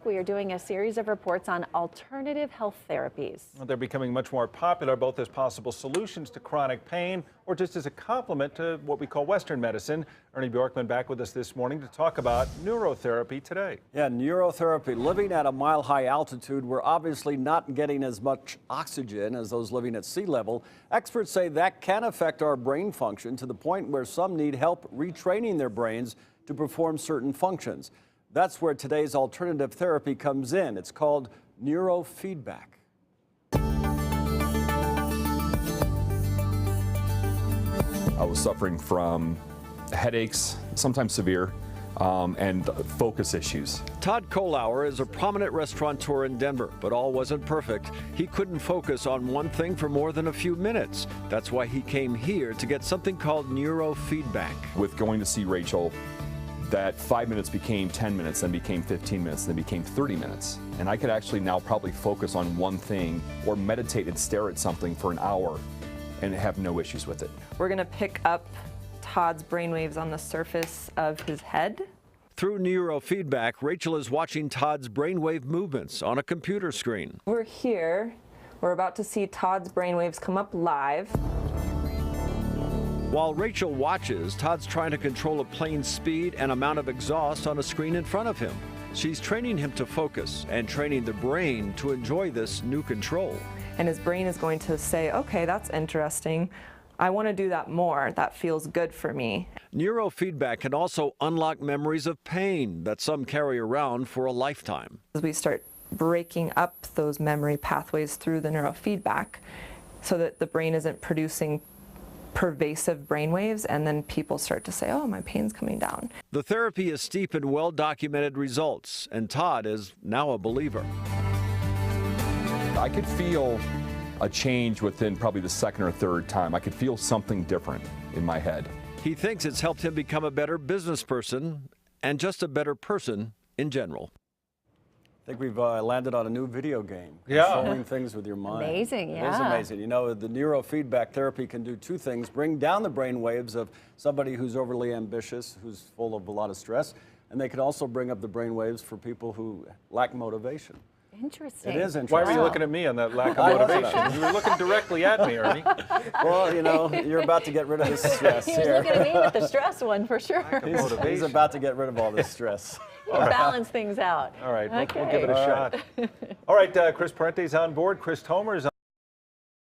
We are doing a series of reports on alternative health therapies. They're becoming much more popular, both as possible solutions to chronic pain or just as a complement to what we call Western medicine. Ernie Bjorkman back with us this morning to talk about neurotherapy today. Yeah, neurotherapy. Living at a mile-high altitude, we're obviously not getting as much oxygen as those living at sea level. Experts say that can affect our brain function to the point where some need help retraining their brains to perform certain functions. That's where today's alternative therapy comes in. It's called neurofeedback. I was suffering from headaches, sometimes severe, and focus issues. Todd Kohlauer is a prominent restaurateur in Denver, but all wasn't perfect. He couldn't focus on one thing for more than a few minutes. That's why he came here to get something called neurofeedback. With going to see Rachel, that 5 minutes became 10 minutes, then became 15 minutes, then became 30 minutes. And I could actually now probably focus on one thing or meditate and stare at something for an hour and have no issues with it. We're going to pick up Todd's brainwaves on the surface of his head. Through neurofeedback, Rachel is watching Todd's brainwave movements on a computer screen. We're here. We're about to see Todd's brainwaves come up live. While Rachel watches, Todd's trying to control a plane's speed and amount of exhaust on a screen in front of him. She's training him to focus and training the brain to enjoy this new control. And his brain is going to say, okay, that's interesting. I want to do that more. That feels good for me. Neurofeedback can also unlock memories of pain that some carry around for a lifetime. As we start breaking up those memory pathways through the neurofeedback so that the brain isn't producing pervasive brainwaves, and then people start to say, oh, my pain's coming down. The therapy is steeped in well-documented results, and Todd is now a believer. I could feel a change within probably the second or third time. I could feel something different in my head. He thinks it's helped him become a better business person and just a better person in general. I think we've landed on a new video game. Yeah. Controlling things with your mind. Amazing, yeah. It is amazing. You know, the neurofeedback therapy can do two things: bring down the brain waves of somebody who's overly ambitious, who's full of a lot of stress, and they can also bring up the brain waves for people who lack motivation. Interesting. It is interesting. Why were you looking at me on that lack of motivation? You were looking directly at me, Ernie. Well, you know, you're about to get rid of this stress He was here. looking at me with the stress one for sure. He's about to get rid of all this stress. We'll balance things out. All right, we'll Okay. give it a shot. All right, Chris Parente's on board. Chris Tomer's